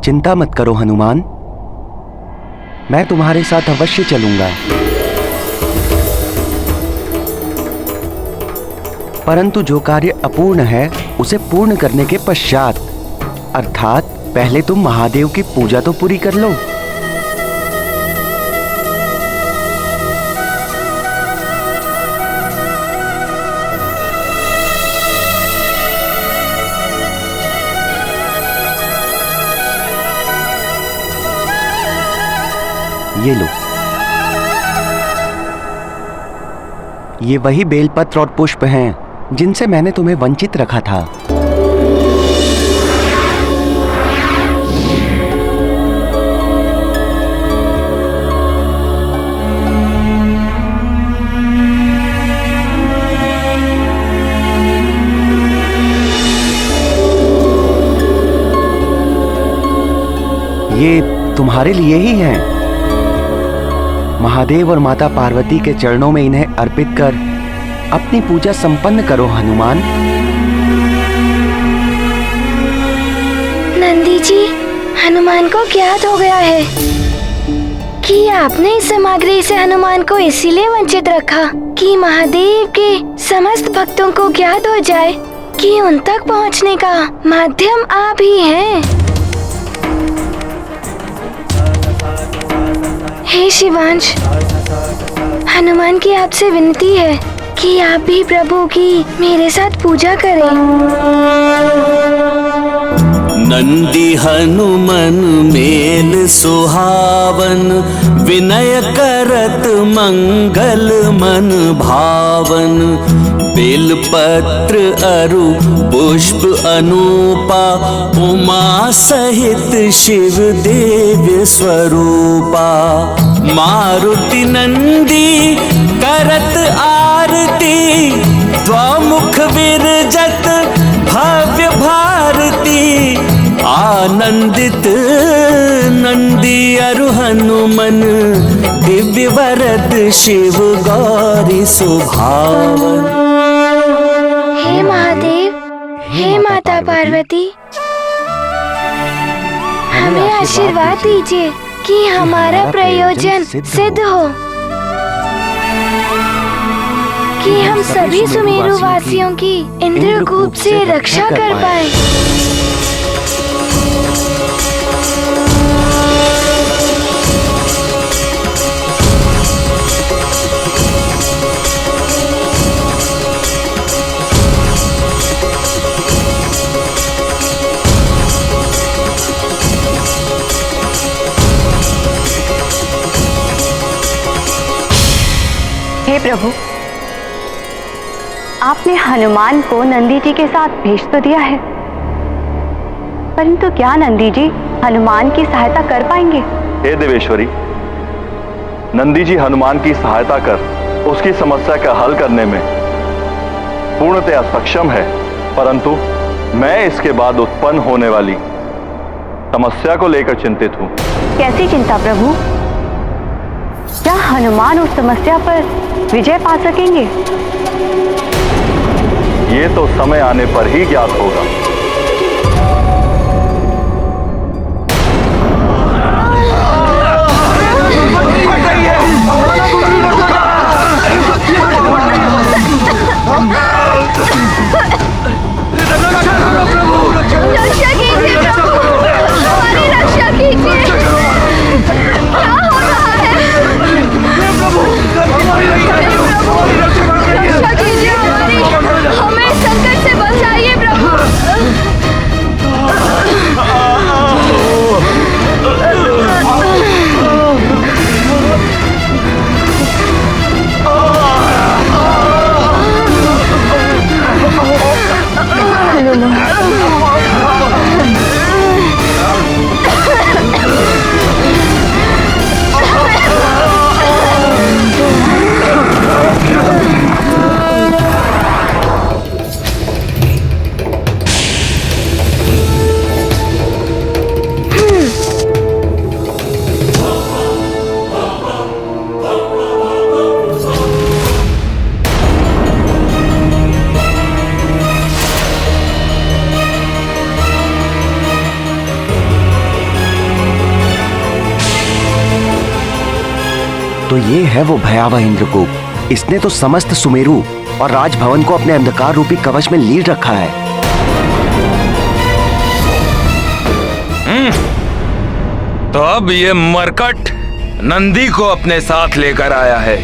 चिंता मत करो हनुमान, मैं तुम्हारे साथ अवश्य चलूंगा। परंतु जो कार्य अपूर्ण है उसे पूर्ण करने के पश्चात, अर्थात पहले तुम महादेव की पूजा तो पूरी कर लो। ये लो, ये वही बेलपत्र और पुष्प हैं जिनसे मैंने तुम्हें वंचित रखा था। ये तुम्हारे लिए ही हैं। महादेव और माता पार्वती के चरणों में इन्हें अर्पित कर अपनी पूजा संपन्न करो हनुमान। नंदी जी, हनुमान को ज्ञात हो गया है कि आपने इस सामग्री से हनुमान को इसीलिए वंचित रखा कि महादेव के समस्त भक्तों को ज्ञात हो जाए कि उन तक पहुंचने का माध्यम आप ही हैं। हे शिवांश, हनुमान की आपसे विनती है कि आप भी प्रभु की मेरे साथ पूजा करें। नंदी हनुमन मेल सुहावन, विनय करत मंगल मन भावन। बेलपत्र अरु पुष्प अनूपा, उमा सहित शिव देव स्वरूपा। मारुति नंदी करत आरती, द्वामुख विरजत भव्य भारती। आनंदित नंदी अरु हनुमन, दिव्य वरद शिव गौरी सुभावन। हे महादेव, हे माता पार्वती, हमें आशीर्वाद दीजिए कि हमारा प्रयोजन सिद्ध हो, कि हम सभी सुमेरु वासियों की इंद्रकूप से रक्षा कर पाए। हे प्रभु, आपने हनुमान को नंदी जी के साथ भेज तो दिया है, परंतु क्या नंदी जी हनुमान की सहायता कर पाएंगे? हे देवेश्वरी, नंदी जी हनुमान की सहायता कर उसकी समस्या का हल करने में पूर्णतया सक्षम है, परंतु मैं इसके बाद उत्पन्न होने वाली समस्या को लेकर चिंतित हूँ। कैसी चिंता प्रभु? क्या हनुमान उस समस्या पर विजय पा सकेंगे? ये तो समय आने पर ही ज्ञात होगा। रक्षा कीजिए प्रभु, हमारी रक्षा कीजिए। क्या हो रहा है? रक्षा कीजिए हमारी, हमें संकट से बचाइए प्रभु। तो ये है वो भयावह इंद्रकूप। इसने तो समस्त सुमेरु और राजभवन को अपने अंधकार रूपी कवच में लीड रखा है। तो अब ये मरकट नंदी को अपने साथ लेकर आया है।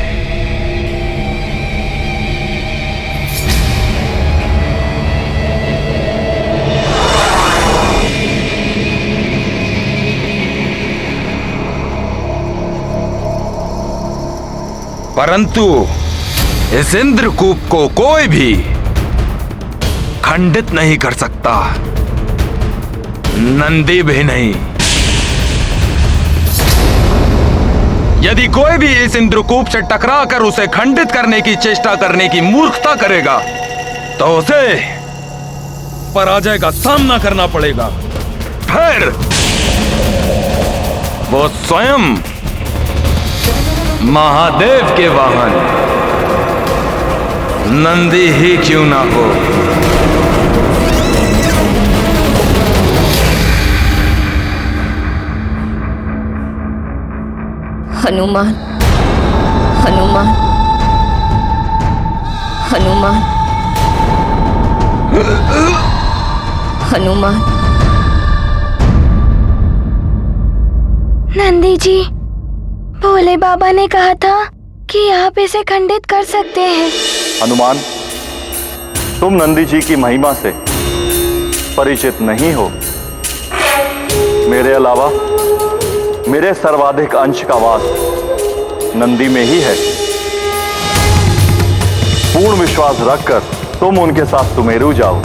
परंतु इस इंद्रकूप को कोई भी खंडित नहीं कर सकता, नंदी भी नहीं। यदि कोई भी इस इंद्रकूप से टकराकर उसे खंडित करने की चेष्टा करने की मूर्खता करेगा तो उसे पराजय का सामना करना पड़ेगा। फिर वो स्वयं महादेव के वाहन नंदी ही क्यों ना हो। हनुमान, हनुमान, हनुमान, हनुमान। नंदी जी, भोले बाबा ने कहा था कि आप इसे खंडित कर सकते हैं। हनुमान, तुम नंदी जी की महिमा से परिचित नहीं हो। मेरे अलावा मेरे सर्वाधिक अंश का वास नंदी में ही है। पूर्ण विश्वास रखकर तुम उनके साथ सुमेरु जाओ।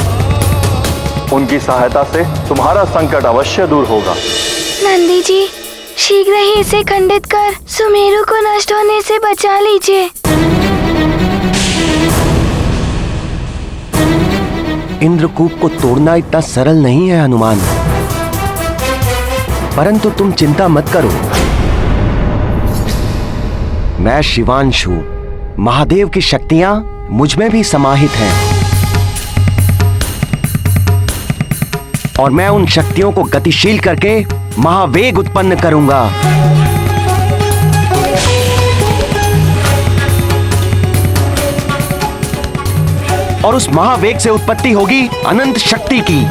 उनकी सहायता से तुम्हारा संकट अवश्य दूर होगा। नंदी जी, शीघ्र ही इसे खंडित कर सुमेरु को नष्ट होने से बचा लीजिए। इंद्रकूप को तोड़ना इतना सरल नहीं है हनुमान, परंतु तुम चिंता मत करो। मैं शिवांशु, महादेव की शक्तियां मुझ में भी समाहित हैं और मैं उन शक्तियों को गतिशील करके महावेग उत्पन्न करूंगा। और उस महावेग से उत्पत्ति होगी अनंत शक्ति की,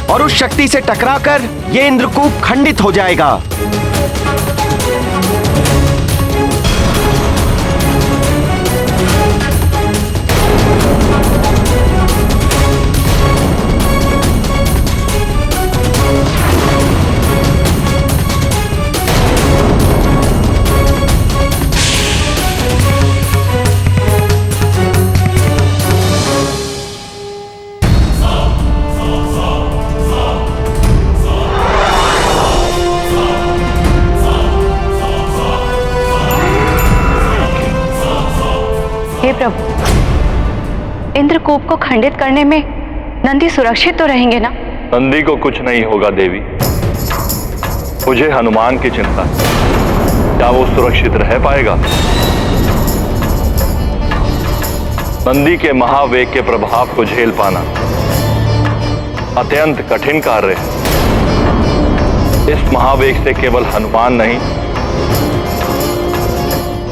और उस शक्ति से टकराकर ये इंद्रकूप खंडित हो जाएगा। हे प्रभु, इंद्रकूप को खंडित करने में नंदी सुरक्षित तो रहेंगे ना? नंदी को कुछ नहीं होगा देवी। मुझे हनुमान की चिंता, क्या वो सुरक्षित रह पाएगा? नंदी के महावेग के प्रभाव को झेल पाना अत्यंत कठिन कार्य है। इस महावेग से केवल हनुमान नहीं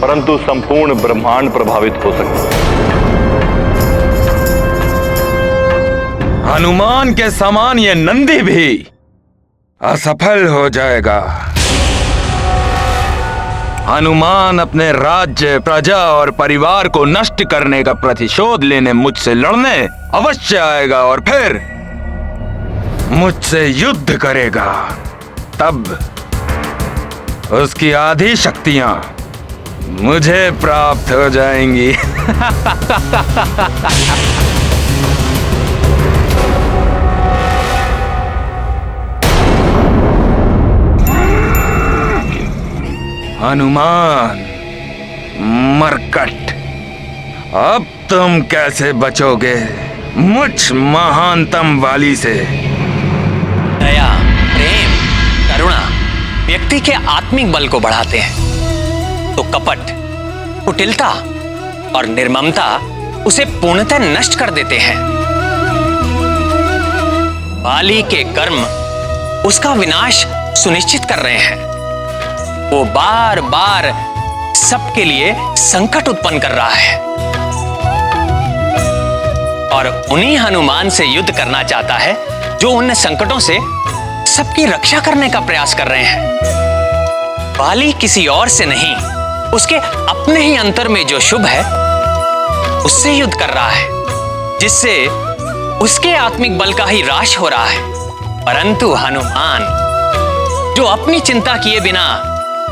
परंतु संपूर्ण ब्रह्मांड प्रभावित हो सकता है। हनुमान के समान ये नंदी भी असफल हो जाएगा। हनुमान अपने राज्य, प्रजा और परिवार को नष्ट करने का प्रतिशोध लेने मुझसे लड़ने अवश्य आएगा और फिर मुझसे युद्ध करेगा। तब उसकी आधी शक्तियां मुझे प्राप्त हो जाएंगी। हनुमान, मरकट, अब तुम कैसे बचोगे मुझ महानतम वाली से? दया, प्रेम, करुणा व्यक्ति के आत्मिक बल को बढ़ाते हैं, तो कपट, कुटिलता और निर्ममता उसे पूर्णतः नष्ट कर देते हैं। बाली के कर्म उसका विनाश सुनिश्चित कर रहे हैं। वो बार बार सबके लिए संकट उत्पन्न कर रहा है और उन्हीं हनुमान से युद्ध करना चाहता है जो उन संकटों से सबकी रक्षा करने का प्रयास कर रहे हैं। बाली किसी और से नहीं, उसके अपने ही अंतर में जो शुभ है उससे युद्ध कर रहा है, जिससे उसके आत्मिक बल का ही ह्रास हो रहा है। परंतु हनुमान जो अपनी चिंता किए बिना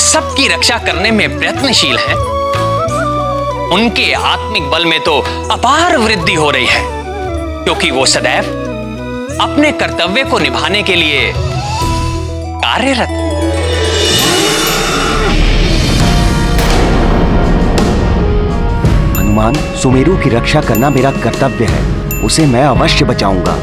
सबकी रक्षा करने में प्रयत्नशील है, उनके आत्मिक बल में तो अपार वृद्धि हो रही है, क्योंकि वो सदैव अपने कर्तव्य को निभाने के लिए कार्यरत। हनुमान, सुमेरु की रक्षा करना मेरा कर्तव्य है, उसे मैं अवश्य बचाऊंगा।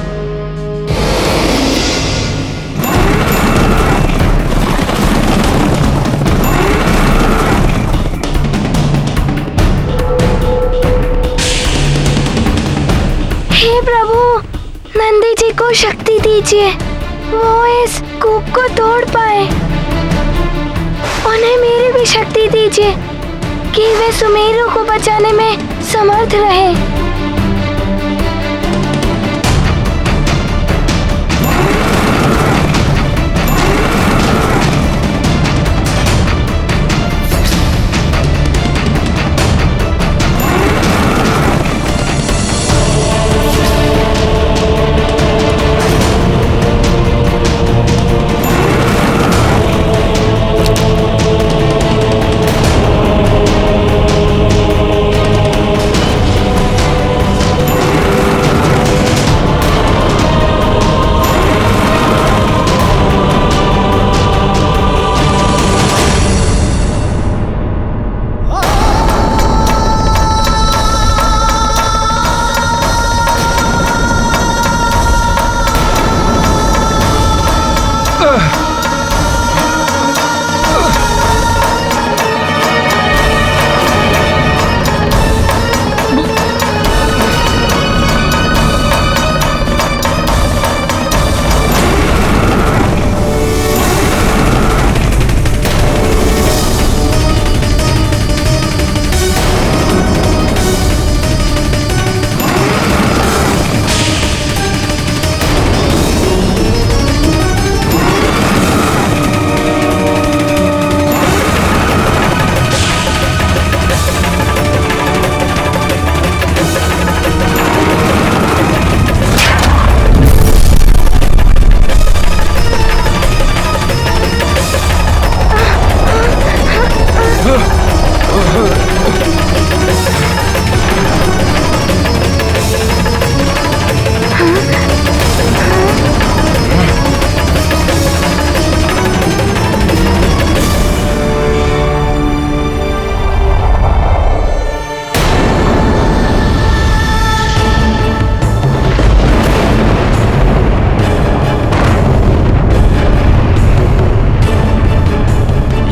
हे प्रभु, नंदी जी को शक्ति दीजिए, वो इस कूप को तोड़ पाए। उन्हें मेरी भी शक्ति दीजिए कि वे सुमेरु को बचाने में समर्थ रहे।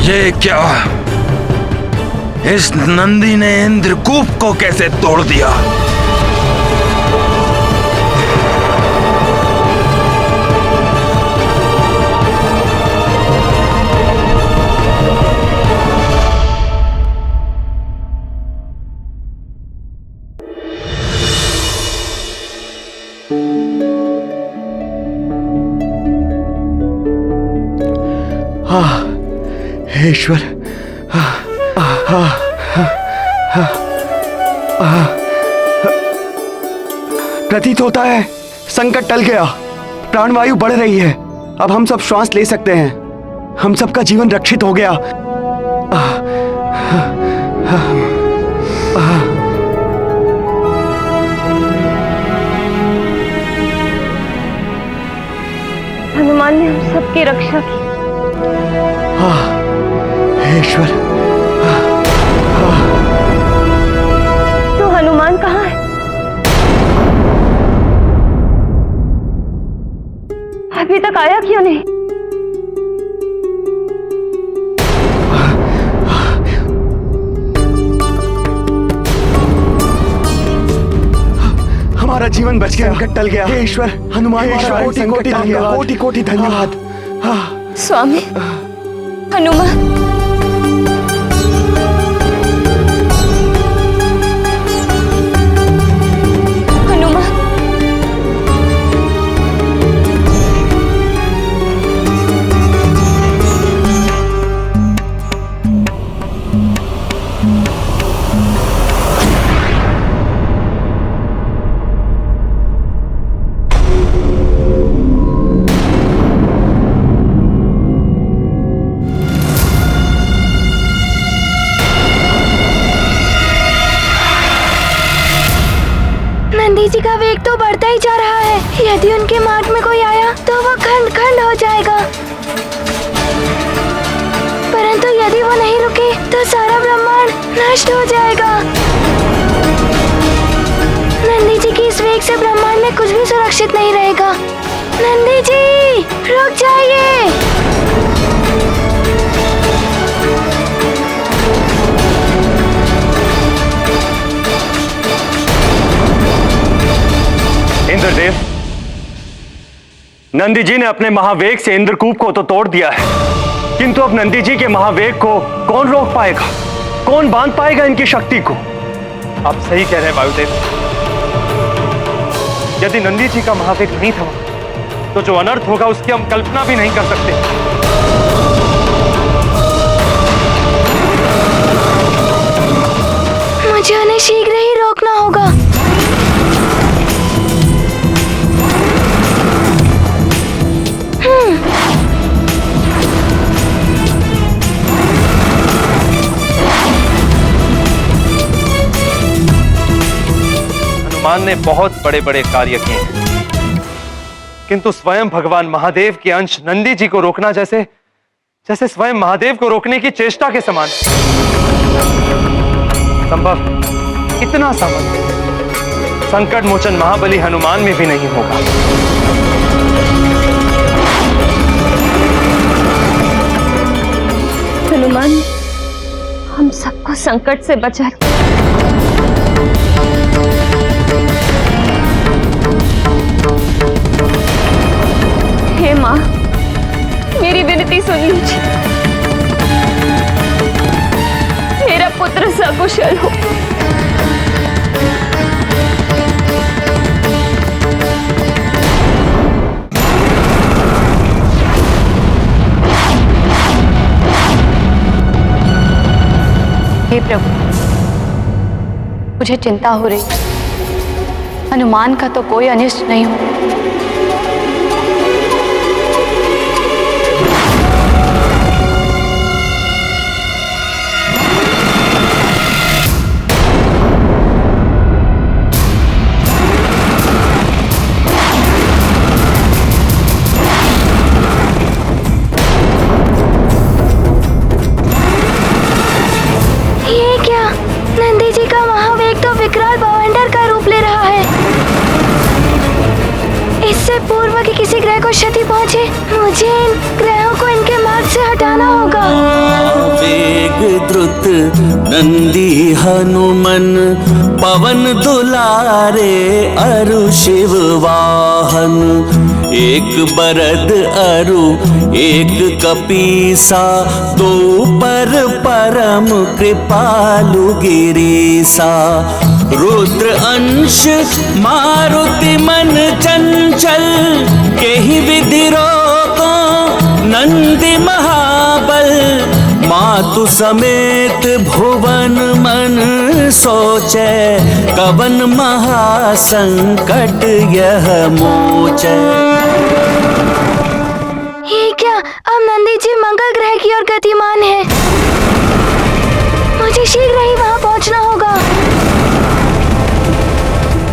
ये क्या? इस नंदी ने इंद्रकूप को कैसे तोड़ दिया? ईश्वर, प्रतीत होता है संकट टल गया, प्राणवायु बढ़ रही है, अब हम सब श्वास ले सकते हैं, हम सबका जीवन रक्षित हो गया। हनुमान ने हम सबकी रक्षा की। ईश्वर, तो हनुमान कहाँ है? अभी तक आया क्यों नहीं? हमारा जीवन बच गया, संकट टल गया। हे ईश्वर, हनुमान कोटि कोटि धन्यवाद। स्वामी हनुमान, रहा है। यदि उनके मार्ग में कोई आया तो वो खंड खंड हो जाएगा, परंतु यदि वो नहीं रुके तो सारा ब्रह्मांड नष्ट हो जाएगा। नंदी जी की इस वेग से ब्रह्मांड में कुछ भी सुरक्षित नहीं रहेगा। नंदी जी, रुक जाइए। इंद्रदेव, नंदी जी ने अपने महावेग से इंद्रकूप को तो तोड़ दिया है, किंतु अब नंदी जी के महावेग को कौन रोक पाएगा? कौन बांध पाएगा इनकी शक्ति को? आप सही कह रहे हैं वायुदेव। यदि नंदी जी का महावेग नहीं थमा तो जो अनर्थ होगा उसकी हम कल्पना भी नहीं कर सकते। मुझे उन्हें शीघ्र ही रोकना होगा। हनुमान ने बहुत बड़े बड़े कार्य किए हैं, किंतु स्वयं भगवान महादेव के अंश नंदी जी को रोकना जैसे जैसे स्वयं महादेव को रोकने की चेष्टा के समान। संभव इतना सामर्थ्य संकट मोचन महाबली हनुमान में भी नहीं होगा। हनुमान हम सबको संकट से बचा। हे माँ, मेरी विनती सुन लीजिए। मेरा पुत्र सकुशल हो। हे प्रभु, मुझे चिंता हो रही। हनुमान का तो कोई अनिष्ट नहीं हो। किसी ग्रह को क्षति पहुंचे, मुझे इन ग्रहों को इनके मार्ग से हटाना होगा। वेग द्रुत नंदी हनुमन, पवन दुलारे अरु शिव वाहन। एक बरद अरु एक कपीसा, दो पर परम कृपालु गिरीसा। रुद्र अंश मारुति मन चंचल, केहि विधि रोको नंदी महाबल। मातु समेत भुवन मन सोचे, कवन महासंकट यह मोचे। ये क्या, अब नंदी जी मंगल ग्रह की ओर गतिमान है। मुझे शीघ्र ही वहां पहुंचना होगा।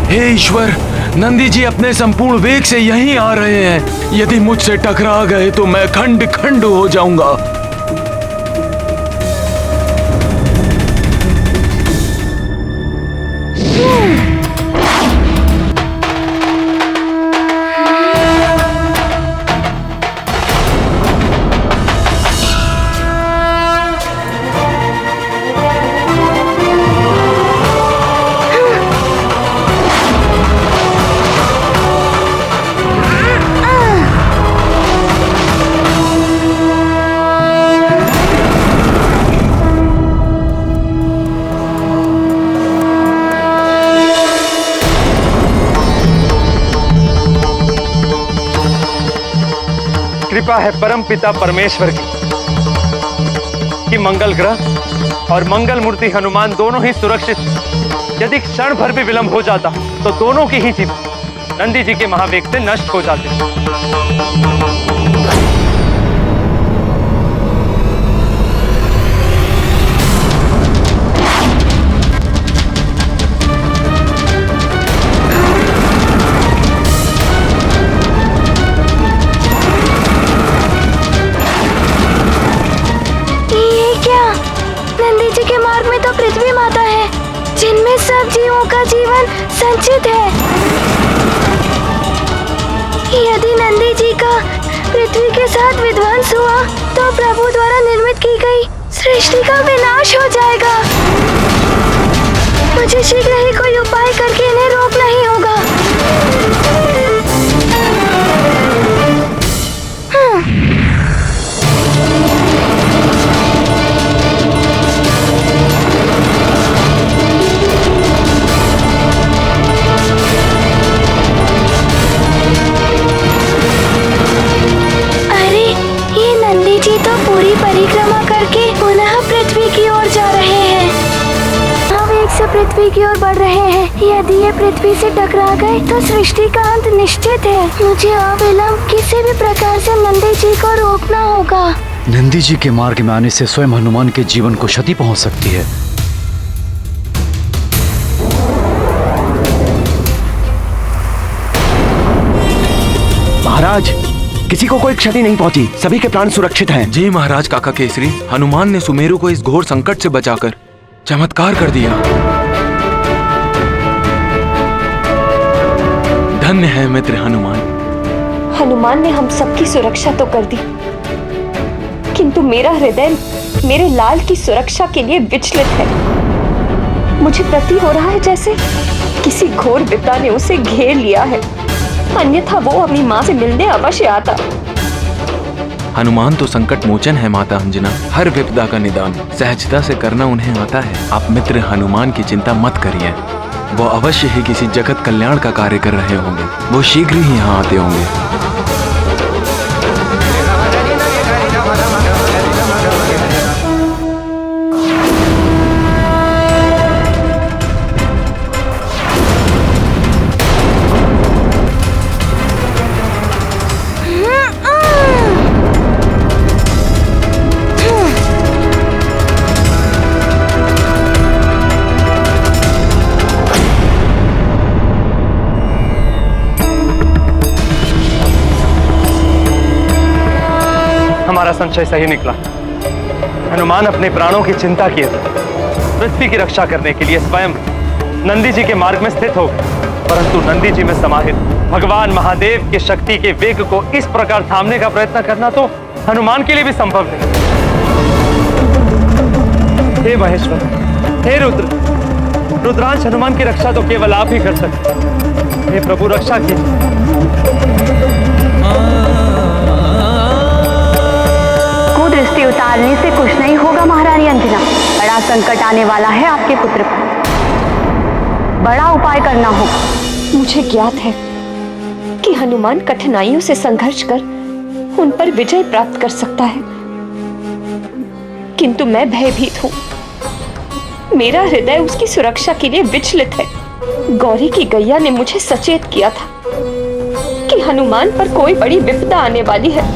हे ईश्वर, नंदी जी अपने संपूर्ण वेग से यहीं आ रहे हैं। यदि मुझसे टकरा गए तो मैं खंड खंड हो जाऊंगा। कृपा है परम पिता परमेश्वर की कि मंगल ग्रह और मंगल मूर्ति हनुमान दोनों ही सुरक्षित। यदि क्षण भर भी विलंब हो जाता तो दोनों की ही जीवन नंदी जी के महावेग से नष्ट हो जाते। यदि नंदी जी का पृथ्वी के साथ विध्वंस हुआ तो प्रभु द्वारा निर्मित की गई सृष्टि का विनाश हो जाएगा। मुझे शीघ्र ही कोई उपाय करके इन्हें रोकना ही होगा। अरे, ये नंदी जी तो पूरी परिक्रमा करके पुनः पृथ्वी की ओर जा रहे हैं। वेग से पृथ्वी की ओर बढ़ रहे हैं। यदि ये पृथ्वी से टकरा गए तो सृष्टि का अंत निश्चित है। मुझे अविलंब किसी भी प्रकार से नंदी जी को रोकना होगा। नंदी जी के मार्ग में आने से स्वयं हनुमान के जीवन को क्षति पहुंच सकती है। महाराज, किसी को कोई क्षति नहीं पहुंची, सभी के प्राण सुरक्षित हैं। जी महाराज काका केसरी, हनुमान ने सुमेरु को इस घोर संकट से बचाकर चमत्कार कर दिया। धन्य है मित्र हनुमान। हनुमान ने हम सबकी सुरक्षा तो कर दी, किंतु मेरा हृदय मेरे लाल की सुरक्षा के लिए विचलित है। मुझे प्रतीत हो रहा है जैसे किसी घोर विपदा ने उसे घेर लिया है, अन्यथा वो अपनी माँ से मिलने अवश्य आता। हनुमान तो संकट मोचन है माता अंजना, हर विपदा का निदान सहजता से करना उन्हें आता है। आप मित्र हनुमान की चिंता मत करिए, वो अवश्य ही किसी जगत कल्याण का कार्य कर रहे होंगे। वो शीघ्र ही यहाँ आते होंगे। हमारा संशय सही निकला। हनुमान अपने प्राणों की चिंता किए थे, पृथ्वी की रक्षा करने के लिए स्वयं नंदी जी के मार्ग में स्थित हो गए, परंतु नंदी जी में समाहित भगवान महादेव की शक्ति के वेग को इस प्रकार थामने का प्रयत्न करना तो हनुमान के लिए भी संभव नहीं। हे महेश्वर, हे रुद्र, रुद्रांश हनुमान की रक्षा तो केवल आप ही कर सकते। हे प्रभु, रक्षा कीजिए। दृष्टि उतारने से कुछ नहीं होगा महारानी अंजना। बड़ा संकट आने वाला है आपके पुत्र पर, बड़ा उपाय करना होगा। मुझे ज्ञात है कि हनुमान कठिनाइयों से संघर्ष कर उन पर विजय प्राप्त कर सकता है, किंतु मैं भयभीत हूँ। मेरा हृदय उसकी सुरक्षा के लिए विचलित है। गौरी की गैया ने मुझे सचेत किया था कि हनुमान पर कोई बड़ी विपदा आने वाली है।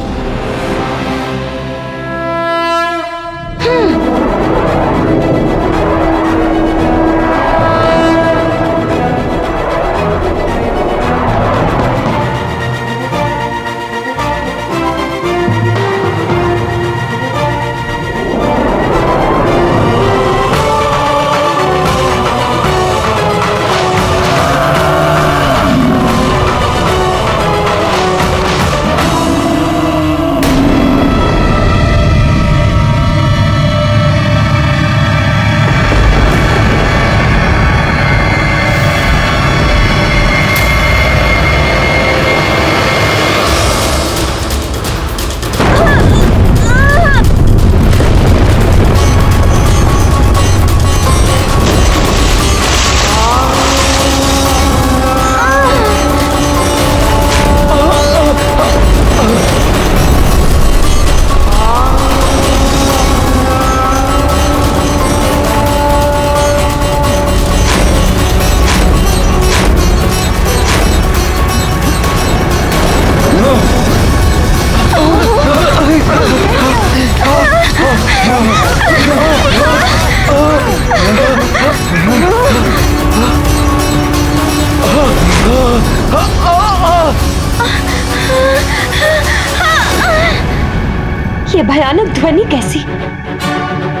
ये भयानक ध्वनि कैसी,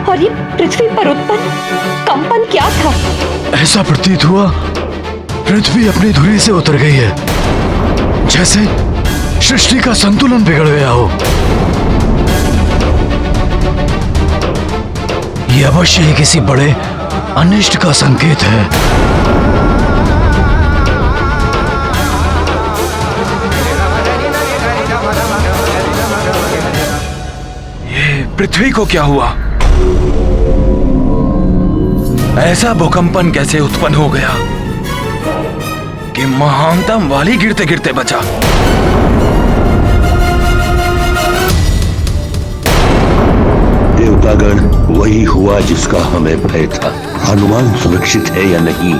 और ये पृथ्वी पर उत्पन्न कंपन क्या था? ऐसा प्रतीत हुआ पृथ्वी अपनी धुरी से उतर गई है, जैसे सृष्टि का संतुलन बिगड़ गया हो। ये अवश्य ही किसी बड़े अनिष्ट का संकेत है। ये पृथ्वी को क्या हुआ? ऐसा भूकंपन कैसे उत्पन्न हो गया कि महानतम वाली गिरते गिरते बचा? देवतागण, वही हुआ जिसका हमें भय था। हनुमान सुरक्षित है या नहीं?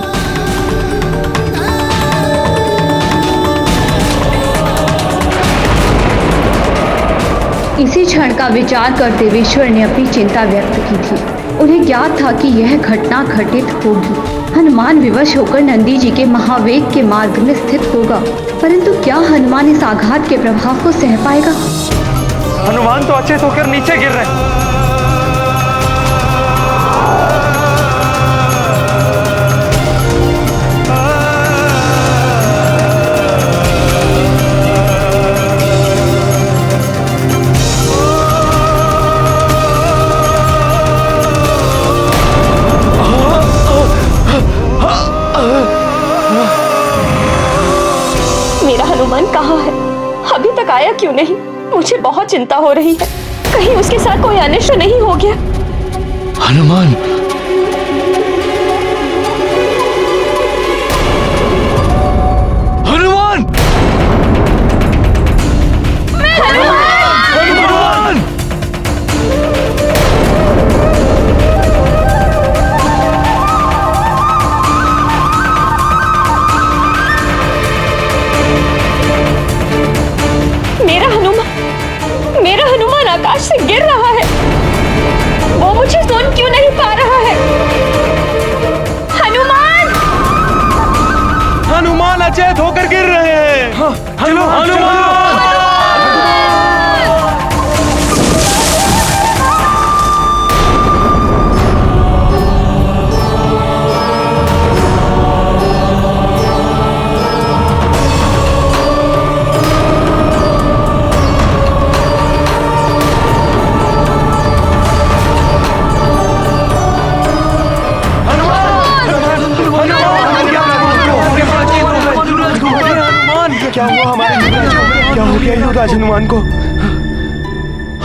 इसी क्षण का विचार करते हुए ईश्वर ने अपनी चिंता व्यक्त की थी। उन्हें ज्ञात था कि यह घटना घटित होगी। हनुमान विवश होकर नंदी जी के महावेग के मार्ग में स्थित होगा, परंतु क्या हनुमान इस आघात के प्रभाव को सह पाएगा? हनुमान तो अचेत होकर नीचे गिर रहे हैं। मेरा हनुमान कहाँ है? अभी तक आया क्यों नहीं? मुझे बहुत चिंता हो रही है, कहीं उसके साथ कोई अनिष्ट नहीं हो गया। हनुमान, हनुमान, हनुमान, मेरा हनुमान आकाश से गिर रहा है। वो मुझे सुन क्यों नहीं पा रहा है? हनुमान! हनुमान अचेत होकर गिर रहे हैं। चलो हनुमान! क्या हुआ हमारे युवराज को? क्या हो गया युवराज हनुमान को?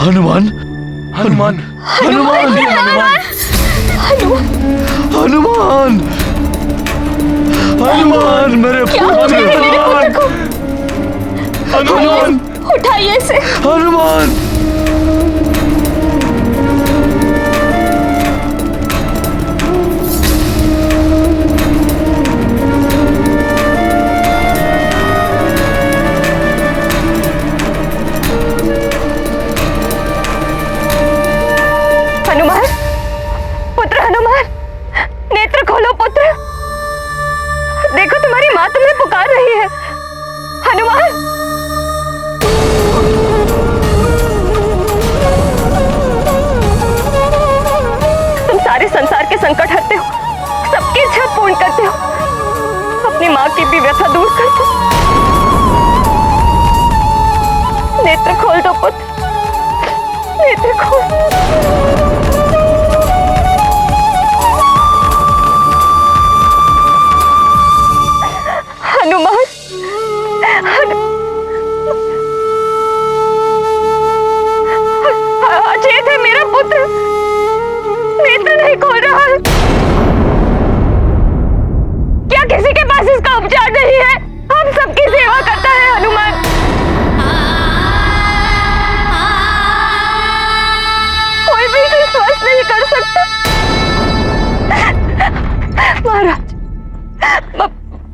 हनुमान, हनुमान, हनुमान, हनुमान, हनुमान, मेरे पुत्र, हनुमान, उठाइए इसे। हनुमान, हनुमान, पुत्र हनुमान, नेत्र खोलो पुत्र। देखो तुम्हारी माँ तुम्हें पुकार रही है। हनुमान! तुम सारे संसार के संकट हरते हो, सबकी इच्छा पूर्ण करते हो, अपनी माँ की भी व्यथा दूर करते हो। नेत्र खोल दो पुत्र, नेत्र खोल। हनुमान, अचेत है मेरा पुत्र, नेत्र नहीं खोल रहा है। क्या किसी के पास इसका उपचार नहीं है? हम सबकी सेवा करता है हनुमान। कोई भी इसे स्वस्थ नहीं कर सकता। महाराज,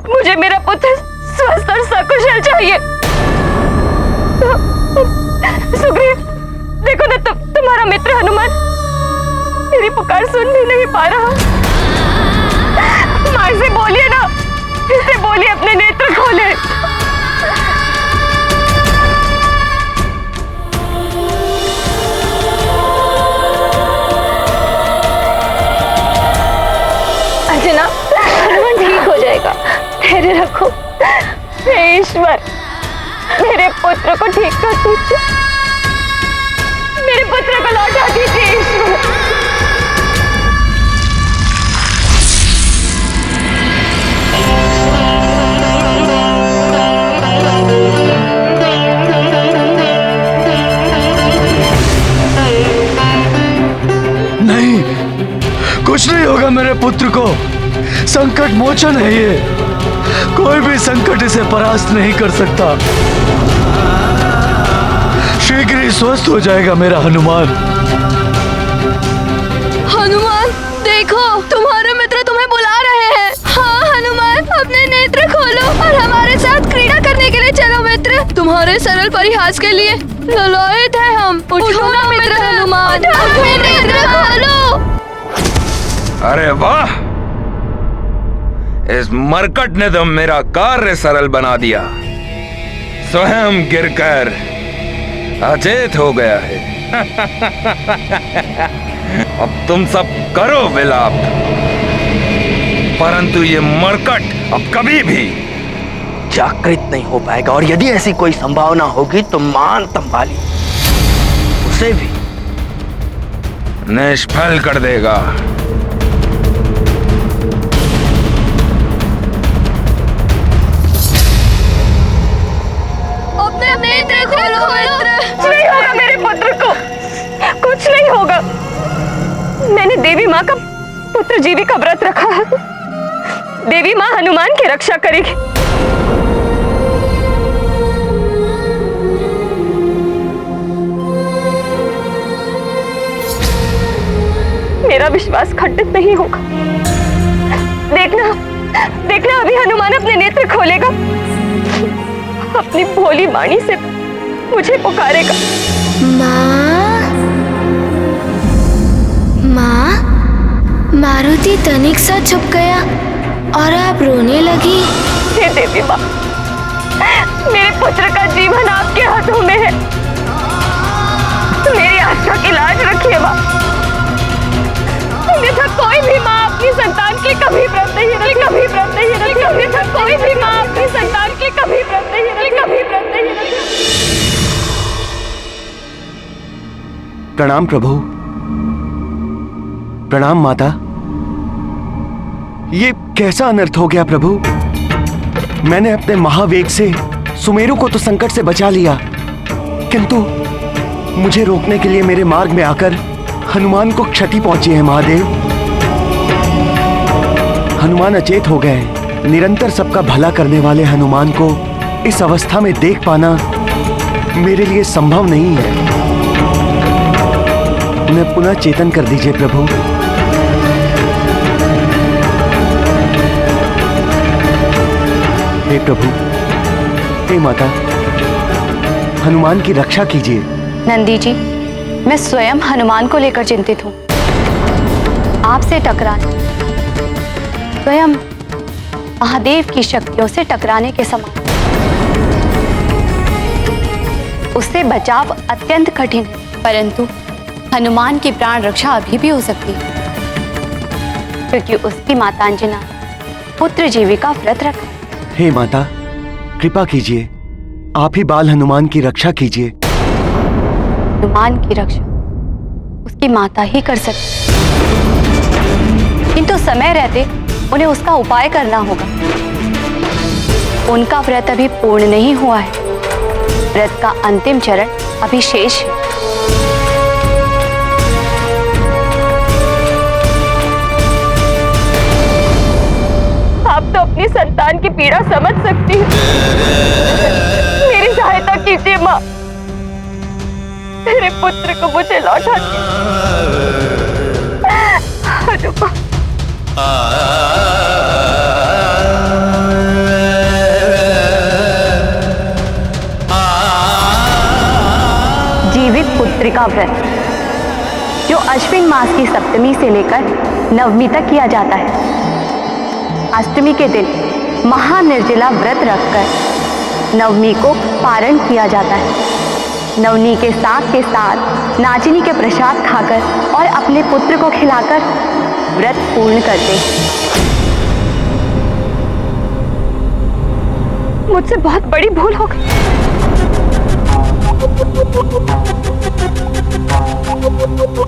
मुझे मेरा पुत्र स्वस्थ और सकुशल चाहिए। सुग्रीव, देखो ना, तुम्हारा मित्र हनुमान मेरी पुकार सुन भी नहीं पा रहा। माँ से बोलिए ना, इससे बोलिए अपने नेत्र खोले। अर्चना, हनुमान ठीक हो जाएगा, धैर्य रखो। हे ईश्वर, मेरे पुत्र को ठीक कर दीजिए, मेरे पुत्र को लौटा दीजिए ईश्वर। नहीं, कुछ नहीं होगा मेरे पुत्र को। संकट मोचन है ये, कोई भी संकट इसे परास्त नहीं कर सकता। शीघ्र ही स्वस्थ हो जाएगा मेरा हनुमान। हनुमान देखो, तुम्हारे मित्र तुम्हें बुला रहे हैं। हाँ हनुमान, अपने नेत्र खोलो और हमारे साथ क्रीड़ा करने के लिए चलो मित्र। तुम्हारे सरल परिहास के लिए ललायत है हम। उठो ना मित्र हनुमान, अपने नेत्र खोलो। अरे वाह, इस मरकट ने तो मेरा कार्य सरल बना दिया। स्वयं गिरकर अचेत हो गया है। अब तुम सब करो विलाप, परंतु ये मरकट अब कभी भी जागृत नहीं हो पाएगा, और यदि ऐसी कोई संभावना होगी तो मान तंबाली उसे भी निष्फल कर देगा। अपने नेत्र खोलो मित्र। कुछ नहीं होगा मेरे पुत्र को, कुछ नहीं होगा। मैंने देवी माँ का पुत्र जीवी का व्रत रखा है। देवी माँ हनुमान की रक्षा करेगी। मेरा विश्वास खंडित नहीं होगा। देखना, देखना अभी हनुमान अपने नेत्र खोलेगा, अपनी भोली वाणी से मुझे पुकारेगा। माँ, माँ, मारुति तनिक सा छुप गया और आप रोने लगी। हे देवी माँ, मेरे पुत्र का जीवन आपके हाथों में है। मेरी आस्था की लाज रखिए माँ। अन्यथा कोई भी माँ अपनी संतान के कभी व्रत नहीं रखी, कभी व्रत नहीं रखी। अन्यथा कोई भी माँ अपनी संतान के कभी व्रत नहीं रखी, कभी व्रत नहीं रखी। प्रणाम प्रभु। प्रणाम माता। ये कैसा अनर्थ हो गया प्रभु? मैंने अपने महावेग से सुमेरु को तो संकट से बचा लिया, किंतु मुझे रोकने के लिए मेरे मार्ग में आकर हनुमान को क्षति पहुंची है। महादेव, हनुमान अचेत हो गए। निरंतर सबका भला करने वाले हनुमान को इस अवस्था में देख पाना मेरे लिए संभव नहीं है। उन्हें पुनः चेतन कर दीजिए प्रभु। हे प्रभु, हे माता, हनुमान की रक्षा कीजिए। नंदी जी, मैं स्वयं हनुमान को लेकर चिंतित हूँ। आपसे टकराना स्वयं महादेव की शक्तियों से टकराने के समान। उससे बचाव अत्यंत कठिन है, परंतु हनुमान की प्राण रक्षा अभी भी हो सकती है, क्योंकि उसकी माता अंजना पुत्र जीवी का व्रत रखा है। हे माता, कृपा कीजिए, आप ही बाल हनुमान की रक्षा कीजिए। हनुमान की रक्षा उसकी माता ही कर सकती, किंतु समय रहते उन्हें उसका उपाय करना होगा। उनका व्रत अभी पूर्ण नहीं हुआ है। व्रत का अंतिम चरण अभी शेष है। आप तो अपनी संतान की पीड़ा समझ सकती हैं। मेरी सहायता कीजिए माँ, मेरे पुत्र को मुझे लौटा दीजिए। जीवित पुत्री का व्रत जो अश्विन मास की सप्तमी से लेकर नवमी तक किया जाता है। अष्टमी के दिन महानिर्जला व्रत रखकर नवमी को पारण किया जाता है। नवमी के साथ नाचिनी के प्रसाद खाकर और अपने पुत्र को खिलाकर व्रत पूर्ण करते हैं। मुझसे बहुत बड़ी भूल हो गई।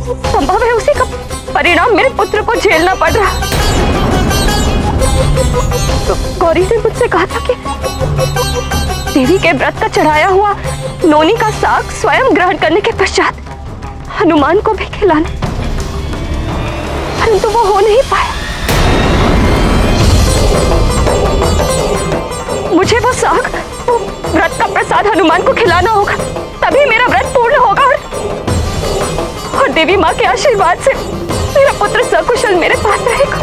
संभव है उसी का परिणाम मेरे पुत्र को झेलना पड़ रहा। तो गौरी ने मुझसे कहा था कि देवी के व्रत का चढ़ाया हुआ नोनी का साग स्वयं ग्रहण करने के पश्चात हनुमान को भी खिलाने, परंतु वो हो नहीं पाया। मुझे वो साग, वो व्रत का प्रसाद हनुमान को खिलाना होगा, तभी मेरा व्रत पूर्ण होगा और देवी माँ के आशीर्वाद से मेरा पुत्र सकुशल मेरे पास रहेगा।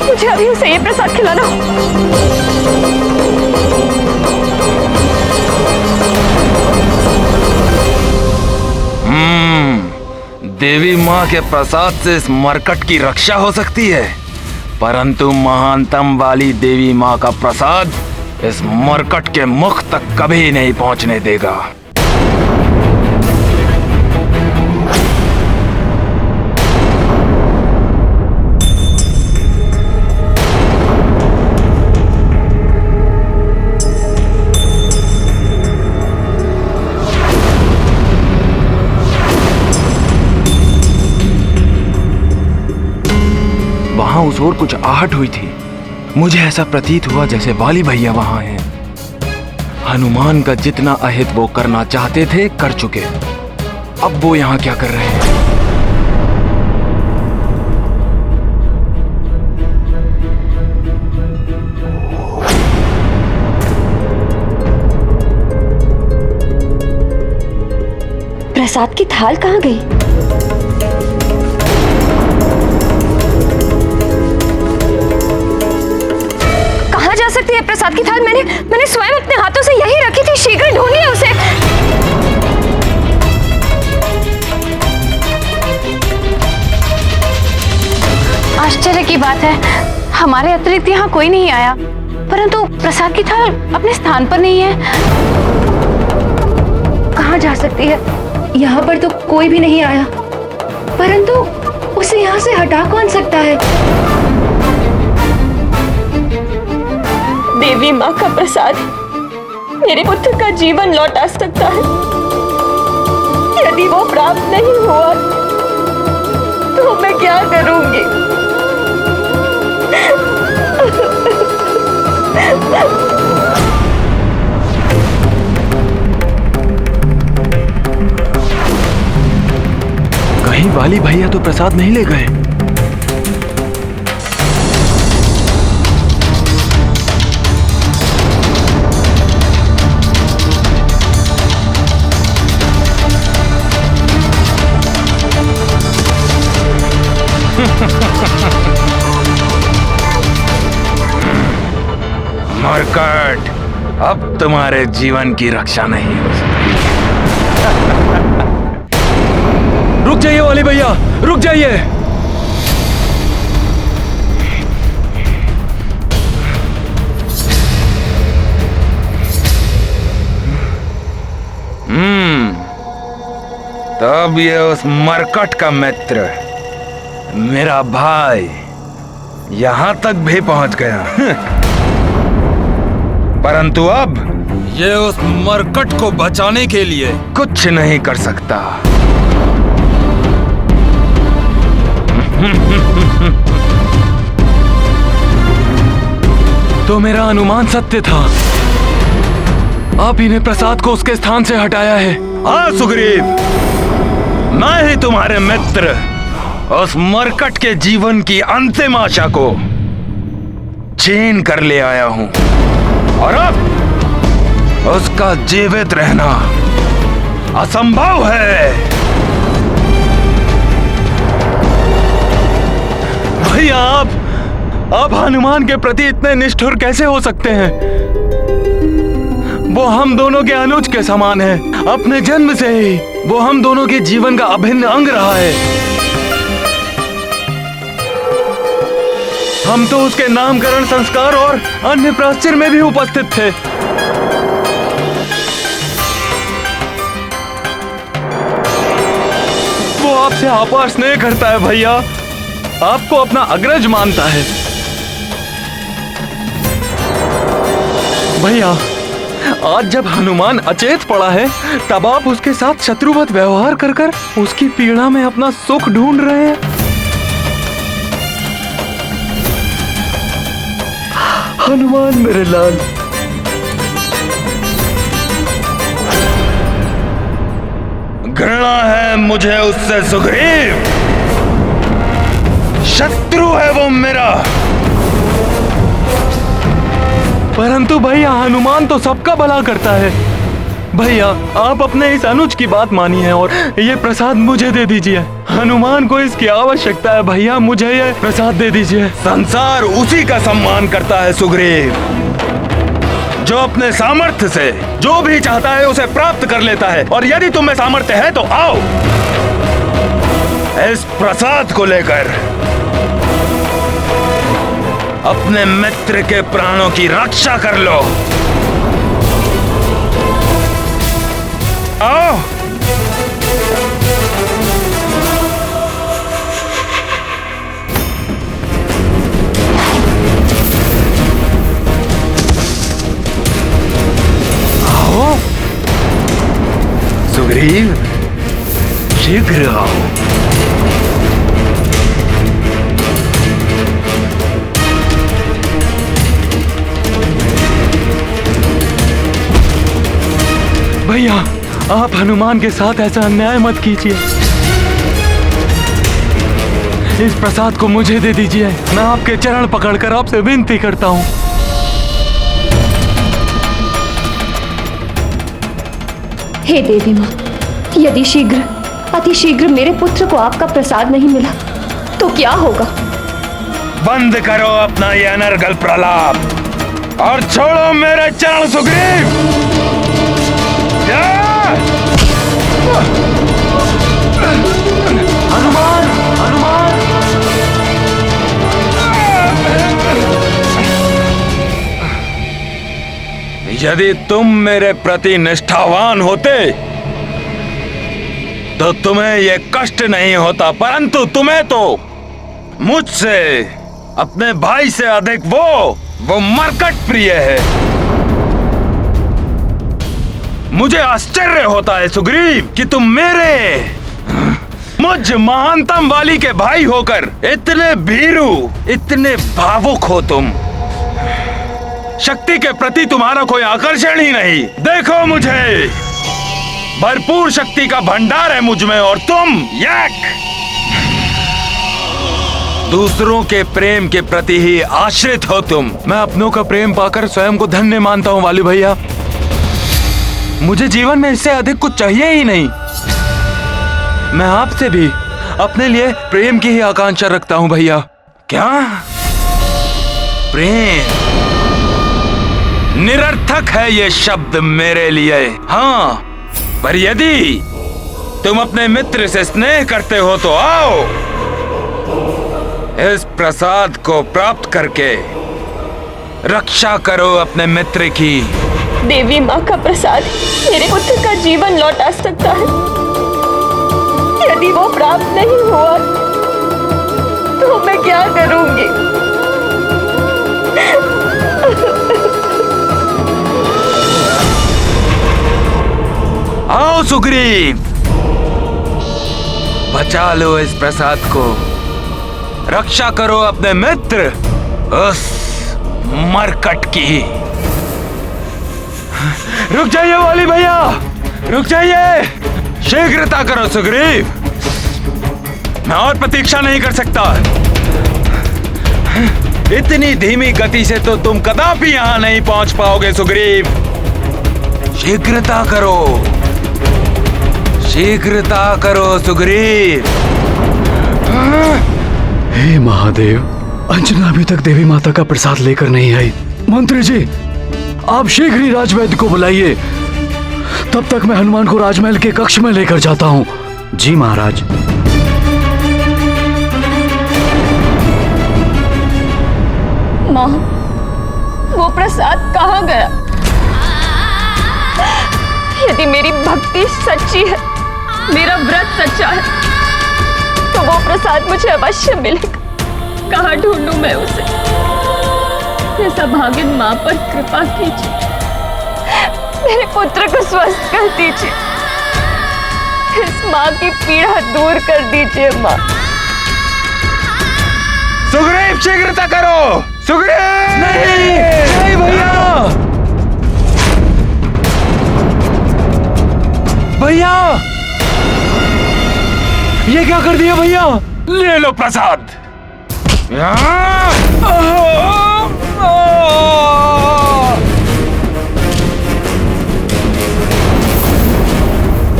मुझे अभी उसे ये प्रसाद खिलाना हो। देवी माँ के प्रसाद से इस मरकट की रक्षा हो सकती है, परंतु महानतम वाली देवी माँ का प्रसाद इस मरकट के मुख तक कभी नहीं पहुंचने देगा। वहां उस ओर कुछ आहट हुई थी। मुझे ऐसा प्रतीत हुआ जैसे वाली भैया वहां हैं। हनुमान का जितना अहित वो करना चाहते थे कर चुके, अब वो यहां क्या कर रहे हैं? प्रसाद की थाल कहाँ गई? जा सकती है प्रसाद की थाल? मैंने स्वयं अपने हाथों से यही रखी थी। शीघ्र ढूंढिए उसे। आश्चर्य की बात है, हमारे अतिरिक्त यहाँ कोई नहीं आया, परंतु प्रसाद की थाल अपने स्थान पर नहीं है। कहाँ जा सकती है? यहाँ पर तो कोई भी नहीं आया, परंतु उसे यहाँ से हटा कौन सकता है? देवी माँ का प्रसाद मेरे पुत्र का जीवन लौटा सकता है। यदि वो प्राप्त नहीं हुआ तो मैं क्या करूंगी? कहीं वाली भैया तो प्रसाद नहीं ले गए। मरकट, अब तुम्हारे जीवन की रक्षा नहीं हो सकती। रुक जाइए वाली भैया, रुक जाइए। तब ये उस मरकट का मित्र, मेरा भाई, यहां तक भी पहुंच गया। परंतु अब ये उस मरकट को बचाने के लिए कुछ नहीं कर सकता। तो मेरा अनुमान सत्य था। आप ही ने प्रसाद को उसके स्थान से हटाया है। हाँ सुग्रीव, मैं ही तुम्हारे मित्र उस मरकट के जीवन की अंतिम आशा को छीन कर ले आया हूं, और अब उसका जीवित रहना असंभव है। भैया, आप हनुमान के प्रति इतने निष्ठुर कैसे हो सकते हैं? वो हम दोनों के अनुज के समान है। अपने जन्म से ही वो हम दोनों के जीवन का अभिन्न अंग रहा है। हम तो उसके नामकरण संस्कार और अन्य प्राश्चिर में भी उपस्थित थे। वो आपसे अपार स्नेह करता है भैया, आपको अपना अग्रज मानता है। भैया, आज जब हनुमान अचेत पड़ा है तब आप उसके साथ शत्रुवत व्यवहार कर कर उसकी पीड़ा में अपना सुख ढूंढ रहे हैं। हनुमान मेरे लाल, घृणा है मुझे उससे सुग्रीव, शत्रु है वो मेरा। परंतु भैया हनुमान तो सबका भला करता है। भैया आप अपने इस अनुज की बात मानिए और ये प्रसाद मुझे दे दीजिए। हनुमान को इसकी आवश्यकता है भैया, मुझे ये प्रसाद दे दीजिए। संसार उसी का सम्मान करता है सुग्रीव जो अपने सामर्थ्य से जो भी चाहता है उसे प्राप्त कर लेता है। और यदि तुम्हें सामर्थ्य है तो आओ इस प्रसाद को लेकर अपने मित्र के प्राणों की रक्षा कर लो। आओ। आओ सुग्रीव, शीघ्र आओ। भैया आप हनुमान के साथ ऐसा अन्याय मत कीजिए। इस प्रसाद को मुझे दे दीजिए। मैं आपके चरण पकड़कर आपसे विनती करता हूँ। हे देवी माँ, यदि शीघ्र अति शीघ्र मेरे पुत्र को आपका प्रसाद नहीं मिला तो क्या होगा? बंद करो अपना ये अनर्गल प्रलाप और छोड़ो मेरे चरण सुग्रीव। हनुमान, हनुमान। यदि तुम मेरे प्रति निष्ठावान होते तो तुम्हें ये कष्ट नहीं होता, परंतु तुम्हें तो मुझसे अपने भाई से अधिक वो मरकट प्रिय है। मुझे आश्चर्य होता है सुग्रीव कि तुम मुझ महानतम वाली के भाई होकर इतने भीरू, इतने भावुक हो। तुम शक्ति के प्रति तुम्हारा कोई आकर्षण ही नहीं। देखो मुझे, भरपूर शक्ति का भंडार है मुझ में और तुम दूसरों के प्रेम के प्रति ही आश्रित हो तुम। मैं अपनों का प्रेम पाकर स्वयं को धन्य मानता हूँ वाली भैया। मुझे जीवन में इससे अधिक कुछ चाहिए ही नहीं। मैं आपसे भी अपने लिए प्रेम की ही आकांक्षा रखता हूं भैया। क्या प्रेम? निरर्थक है ये शब्द मेरे लिए। हाँ, पर यदि तुम अपने मित्र से स्नेह करते हो तो आओ इस प्रसाद को प्राप्त करके रक्षा करो अपने मित्र की। देवी माँ का प्रसाद मेरे पुत्र का जीवन लौटा सकता है। यदि वो प्राप्त नहीं हुआ तो मैं क्या करूंगी? आओ सुग्रीव, बचा लो इस प्रसाद को, रक्षा करो अपने मित्र उस मरकट की। रुक जाइए वाली भैया, रुक जाइए। शीघ्रता करो सुग्रीव, मैं और प्रतीक्षा नहीं कर सकता। इतनी धीमी गति से तो तुम कदापि यहां नहीं पहुंच पाओगे सुग्रीव। शीघ्रता करो, शीघ्रता करो सुग्रीव। हे महादेव, अंजना अभी तक देवी माता का प्रसाद लेकर नहीं आई। मंत्री जी, आप शीघ्र ही राजवैद्य को बुलाइए। तब तक मैं हनुमान को राजमहल के कक्ष में लेकर जाता हूँ। जी महाराज। माँ, वो प्रसाद कहाँ गया? यदि मेरी भक्ति सच्ची है, मेरा व्रत सच्चा है, तो वो प्रसाद मुझे अवश्य मिलेगा। कहाँ ढूंढूं मैं उसे? ऐसा भागिन माँ पर कृपा कीजिए। मेरे पुत्र को स्वस्थ कर दीजिए। इस माँ की पीड़ा दूर कर दीजिए माँ। सुग्रीव शीघ्रता करो। सुग्रीव नहीं भैया, भैया ये क्या कर दिया भैया? ले लो प्रसाद।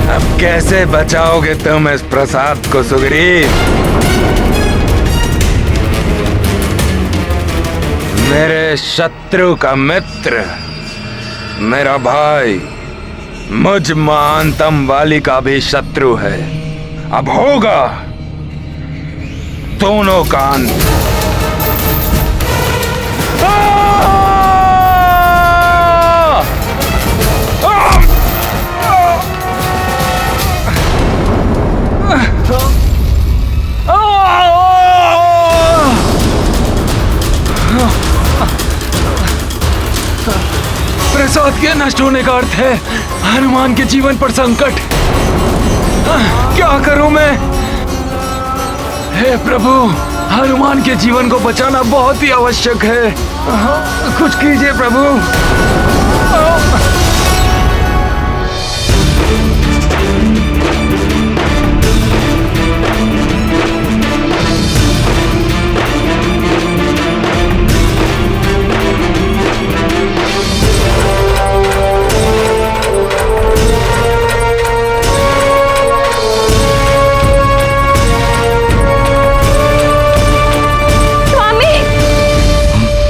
अब कैसे बचाओगे तुम इस प्रसाद को सुग्रीव? मेरे शत्रु का मित्र, मेरा भाई, मुझ महानतम वाली का भी शत्रु है। अब होगा दोनों का अंत। प्रसाद के नष्ट होने का अर्थ है हनुमान के जीवन पर संकट। क्या करूं मैं? हे प्रभु, हनुमान के जीवन को बचाना बहुत ही आवश्यक है। कुछ कीजिए प्रभु।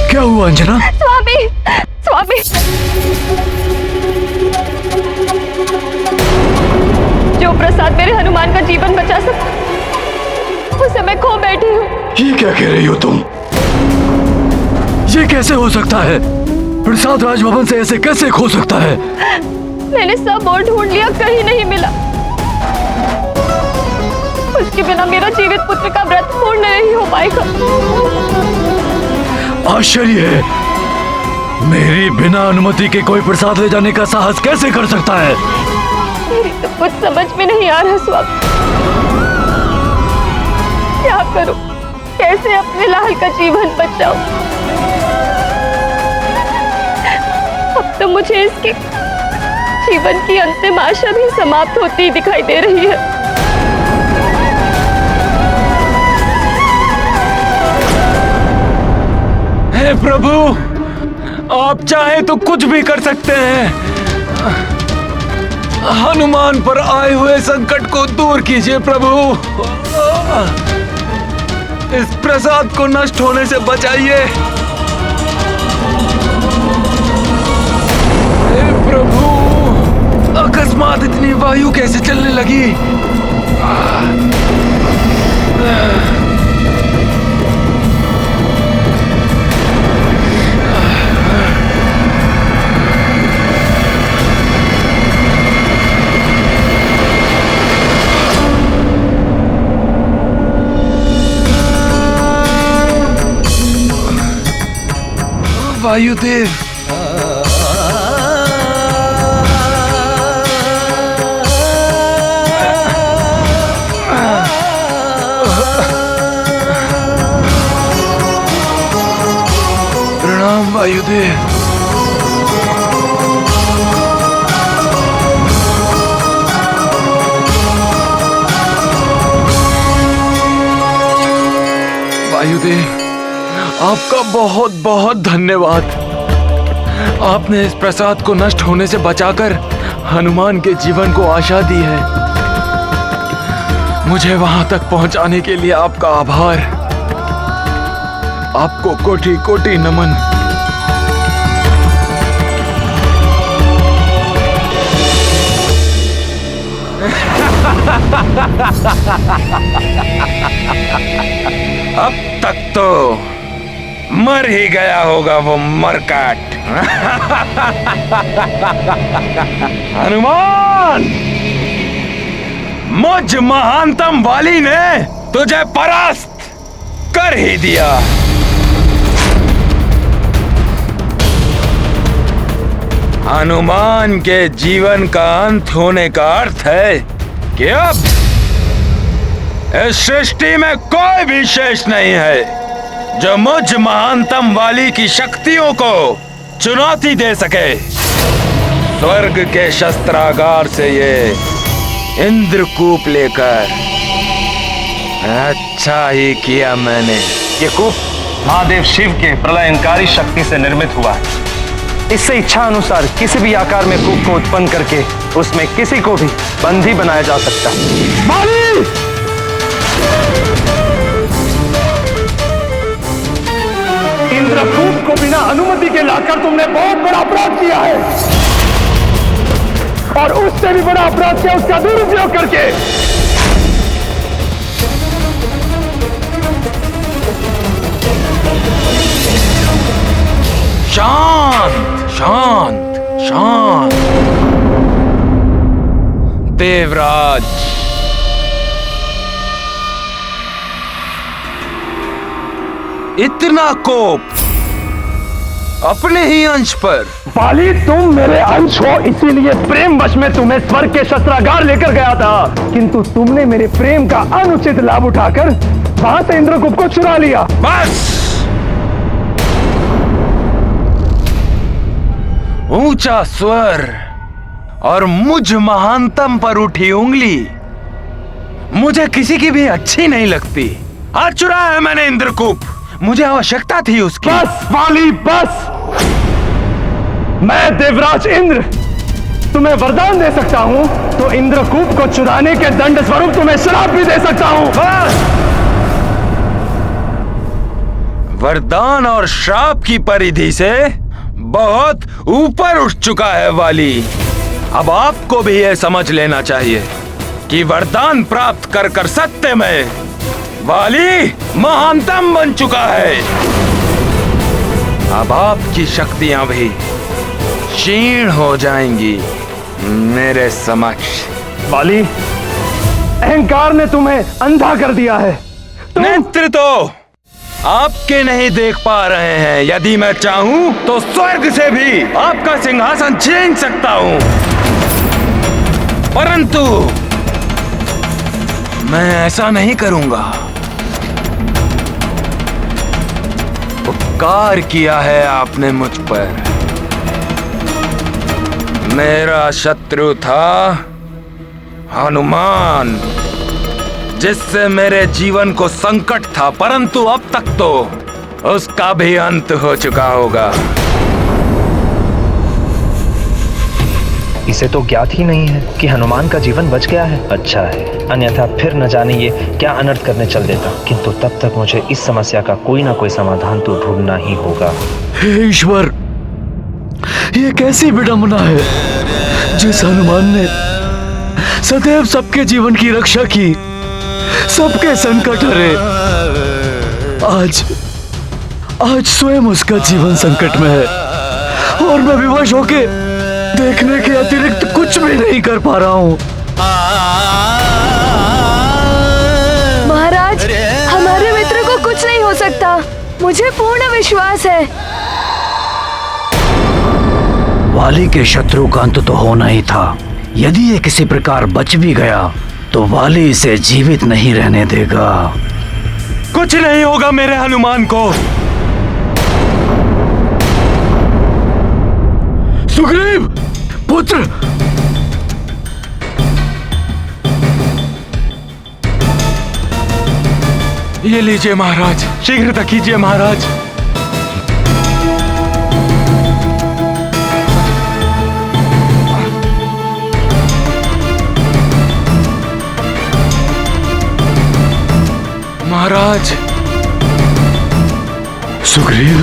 क्या हुआ अंजना? स्वामी, स्वामी, जो प्रसाद मेरे हनुमान का जीवन बचा सका उसे मैं खो बैठी हूँ। ये क्या कह रही हो तुम? ये कैसे हो सकता है? प्रसाद राजभवन से ऐसे कैसे खो सकता है? मैंने सब और ढूंढ लिया, कहीं नहीं मिला। उसके बिना मेरा जीवित पुत्र का व्रत पूर्ण नहीं हो पाएगा। आश्चर्य है, मेरी बिना अनुमति के कोई प्रसाद ले जाने का साहस कैसे कर सकता है? मेरी तो कुछ समझ में नहीं आ रहा स्वामी। क्या करूं? कैसे अपने लाल का जीवन बचाऊं? अब तो मुझे इसके जीवन की अंतिम आशा भी समाप्त होती दिखाई दे रही है। हे प्रभु, आप चाहे तो कुछ भी कर सकते हैं। हनुमान पर आए हुए संकट को दूर कीजिए प्रभु। इस प्रसाद को नष्ट होने से बचाइए। हे प्रभु, अकस्मात इतनी वायु कैसे चलने लगी? वायुदेव, प्रणाम वायुदेव। वायुदेव, आपका बहुत बहुत धन्यवाद। आपने इस प्रसाद को नष्ट होने से बचाकर हनुमान के जीवन को आशा दी है। मुझे वहां तक पहुंचाने के लिए आपका आभार। आपको कोटि कोटि नमन। अब तक तो मर ही गया होगा वो मरकाट। हनुमान, मुझ महानतम वाली ने तुझे परास्त कर ही दिया। हनुमान के जीवन का अंत होने का अर्थ है कि अब इस सृष्टि में कोई भी शेष नहीं है जो मुझ महानतम वाली की शक्तियों को चुनौती दे सके। स्वर्ग के शस्त्रागार से ये इंद्रकूप लेकर अच्छा ही किया मैंने। ये कूप महादेव शिव के प्रलयंकारी शक्ति से निर्मित हुआ है। इससे इच्छा अनुसार किसी भी आकार में कूप को उत्पन्न करके उसमें किसी को भी बंदी बनाया जा सकता है। बाली! इंद्रकूप को बिना अनुमति के लाकर तुमने बहुत बड़ा अपराध किया है, और उससे भी बड़ा अपराध किया उसका दुरुपयोग करके। शांत शांत शांत। देवराज, इतना कोप अपने ही अंश पर? बाली, तुम मेरे अंश हो, इसीलिए प्रेम वश में तुम्हें स्वर्ग के शस्त्रागार लेकर गया था, किंतु तुमने मेरे प्रेम का अनुचित लाभ उठाकर वहां से इंद्रकूप को चुरा लिया। बस! ऊंचा स्वर और मुझ महानतम पर उठी उंगली मुझे किसी की भी अच्छी नहीं लगती। आज चुराया है मैंने इंद्रकूप, मुझे आवश्यकता थी उसकी। बस बाली, बस! मैं देवराज इंद्र तुम्हें वरदान दे सकता हूं, तो इंद्रकूप को चुराने के दंड स्वरूप तुम्हें श्राप भी दे सकता हूं। बस! वरदान और श्राप की परिधि से बहुत ऊपर उठ चुका है वाली। अब आपको भी यह समझ लेना चाहिए कि वरदान प्राप्त कर कर सत्य में वाली महानतम बन चुका है। अब आपकी शक्तियां भी क्षीण हो जाएंगी मेरे समक्ष। वाली, अहंकार ने तुम्हें अंधा कर दिया है। नेत्र तो आपके नहीं देख पा रहे हैं। यदि मैं चाहूं तो स्वर्ग से भी आपका सिंहासन छीन सकता हूं, परंतु मैं ऐसा नहीं करूंगा। उपकार किया है आपने मुझ पर। मेरा शत्रु था हनुमान, जिससे मेरे जीवन को संकट था, परंतु अब तक तो उसका भी अंत हो चुका होगा। इसे तो ज्ञात ही नहीं है कि हनुमान का जीवन बच गया है। अच्छा है, अन्यथा फिर न जाने ये क्या अनर्थ करने चल देता। किंतु तब तक मुझे इस समस्या का कोई ना कोई समाधान तो ढूंढना ही होगा। हे ईश्वर, ये कैसी विडंबना है। जिस हनुमान ने सदैव सबके जीवन की रक्षा की, सबके संकट हरे, आज स्वयं उसका जीवन संकट में है, और मैं विवश होके देखने के अतिरिक्त कुछ भी नहीं कर पा रहा हूँ। महाराज, हमारे मित्र को कुछ नहीं हो सकता, मुझे पूर्ण विश्वास है। वाली के शत्रु का अंत तो होना ही था। यदि ये किसी प्रकार बच भी गया तो वाली इसे जीवित नहीं रहने देगा। कुछ नहीं होगा मेरे हनुमान को। सुग्रीव पुत्र, ये लीजिए महाराज, शीघ्रता कीजिए महाराज। महाराज। सुग्रीव,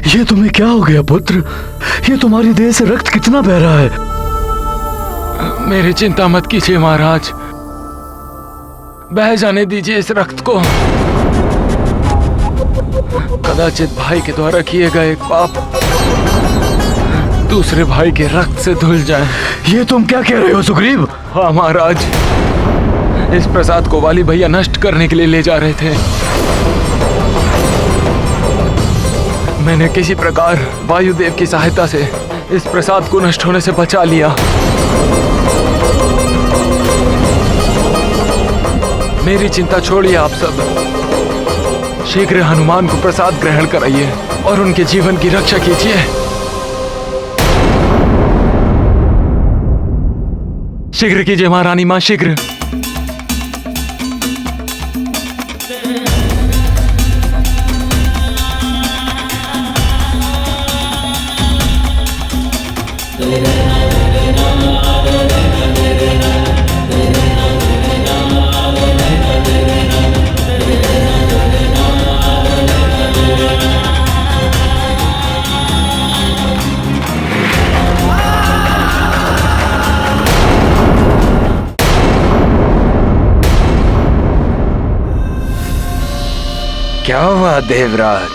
ये तुम्हें क्या हो गया पुत्र? ये तुम्हारी देह से रक्त कितना बह रहा है? मेरी चिंता मत कीजिए महाराज, बह जाने दीजिए इस रक्त को। कदाचित भाई के द्वारा किए गए एक पाप दूसरे भाई के रक्त से धुल जाए। ये तुम क्या कह रहे हो सुग्रीव? हाँ महाराज, इस प्रसाद को वाली भैया नष्ट करने के लिए ले जा रहे थे। मैंने किसी प्रकार वायुदेव की सहायता से इस प्रसाद को नष्ट होने से बचा लिया। मेरी चिंता छोड़िए आप सब। शीघ्र हनुमान को प्रसाद ग्रहण कराइए और उनके जीवन की रक्षा कीजिए। शीघ्र कीजिए महारानी मां, शीघ्र। क्या हुआ देवराज?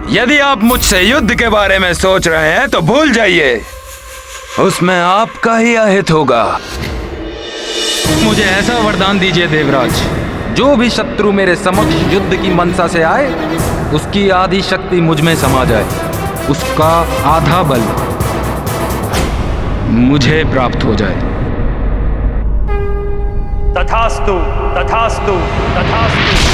यदि आप मुझसे युद्ध के बारे में सोच रहे हैं तो भूल जाइए, उसमें आपका ही अहित होगा। मुझे ऐसा वरदान दीजिए देवराज, जो भी शत्रु मेरे समक्ष युद्ध की मनसा से आए, उसकी आधी शक्ति मुझ में समा जाए, उसका आधा बल मुझे प्राप्त हो जाए। तथास्तु, तथास्तु, तथास्तु।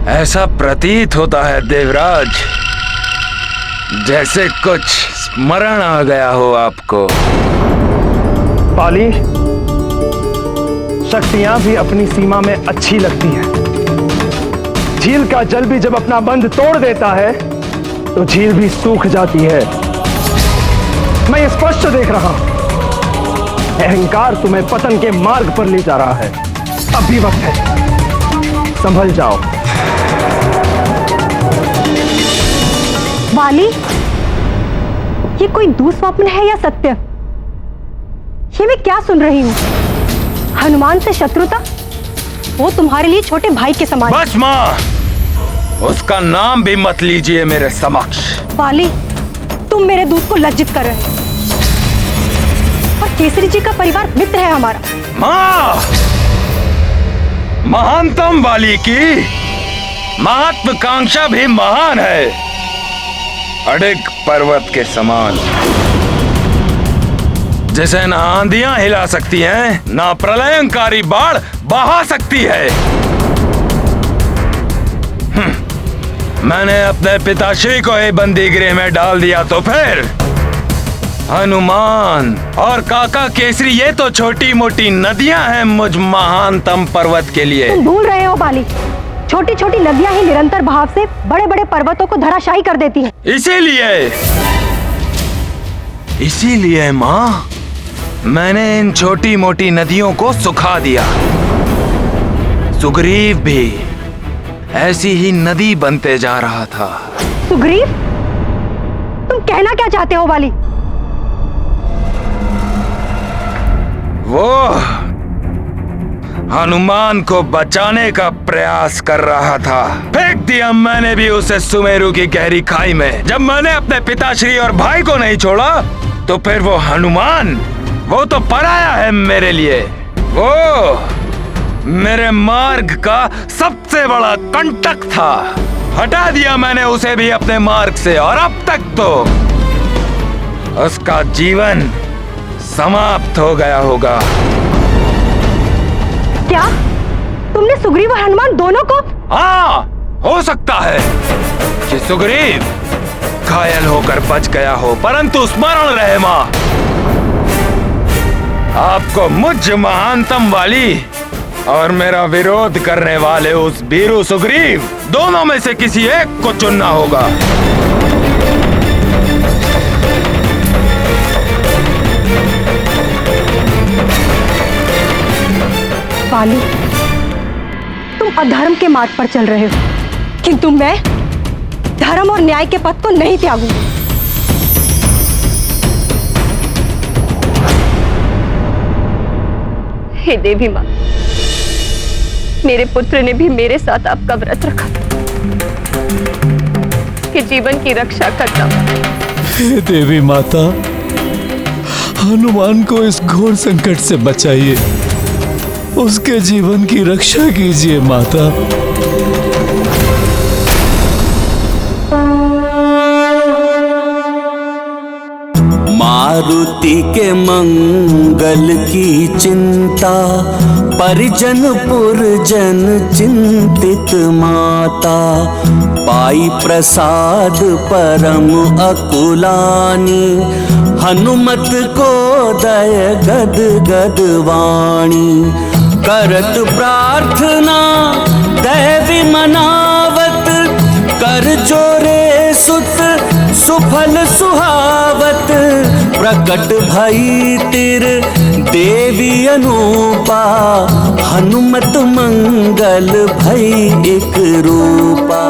ऐसा प्रतीत होता है देवराज, जैसे कुछ स्मरण आ गया हो आपको। पाली, शक्तियां भी अपनी सीमा में अच्छी लगती हैं। झील का जल भी जब अपना बंध तोड़ देता है तो झील भी सूख जाती है। मैं ये स्पष्ट देख रहा हूं, अहंकार तुम्हें पतन के मार्ग पर ले जा रहा है। अब भी वक्त है, संभल जाओ। वाली, ये कोई दुःस्वप्न है या सत्य? ये मैं क्या सुन रही हूँ? हनुमान से शत्रुता? वो तुम्हारे लिए छोटे भाई के समान। बस माँ, उसका नाम भी मत लीजिए मेरे समक्ष। वाली, तुम मेरे दूत को लज्जित कर रहे हो। और केसरी जी का परिवार मित्र है हमारा। माँ, महानतम वाली की महत्वाकांक्षा भी महान है, अडिग पर्वत के समान, जिसे न आंधियां हिला सकती हैं, न प्रलयंकारी बाढ़ बहा सकती है। मैंने अपने पिताश्री को ही बंदी गृह में डाल दिया तो फिर हनुमान और काका केसरी ये तो छोटी मोटी नदियां हैं मुझ महानतम पर्वत के लिए। तुम भूल रहे हो बाली, छोटी छोटी नदियां ही निरंतर बहाव से बड़े बड़े पर्वतों को धराशायी कर देती हैं। इसीलिए माँ, मैंने इन छोटी मोटी नदियों को सुखा दिया। सुग्रीव भी ऐसी ही नदी बनते जा रहा था। सुग्रीव? तुम कहना क्या चाहते हो बाली? वो हनुमान को बचाने का प्रयास कर रहा था। फेंक दिया मैंने भी उसे सुमेरु की गहरी खाई में। जब मैंने अपने पिताश्री और भाई को नहीं छोड़ा तो फिर वो हनुमान, वो तो पराया है मेरे लिए। वो मेरे मार्ग का सबसे बड़ा कंटक था। हटा दिया मैंने उसे भी अपने मार्ग से, और अब तक तो उसका जीवन समाप्त हो गया होगा। क्या तुमने सुग्रीव और हनुमान दोनों को? हाँ, हो सकता है कि सुग्रीव घायल होकर बच गया हो, परंतु स्मरण रहे माँ, आपको मुझ महानतम वाली और मेरा विरोध करने वाले उस वीरू सुग्रीव, दोनों में से किसी एक को चुनना होगा। वाली, तुम अधर्म के मार्ग पर चल रहे हो, किंतु मैं धर्म और न्याय के पथ को नहीं त्यागूंगी। हे देवी माँ, मेरे पुत्र ने भी मेरे साथ आपका व्रत रखा कि जीवन की रक्षा करना। हे देवी माता, हनुमान को इस घोर संकट से बचाइए, उसके जीवन की रक्षा कीजिए माता। मारुति के मंगल की चिंता, परिजन पुरजन चिंतित माता। पाई प्रसाद परम अकुलानी, हनुमत को दय गद गद वाणी। करत प्रार्थना दैवी मनावत, कर जोरे सुत सुफल सुहावत। प्रकट भई तिर देवी अनूपा, हनुमत मंगल भई एक रूपा।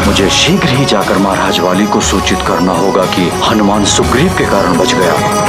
मुझे शीघ्र ही जाकर महाराज वाली को सूचित करना होगा कि हनुमान सुग्रीव के कारण बच गया।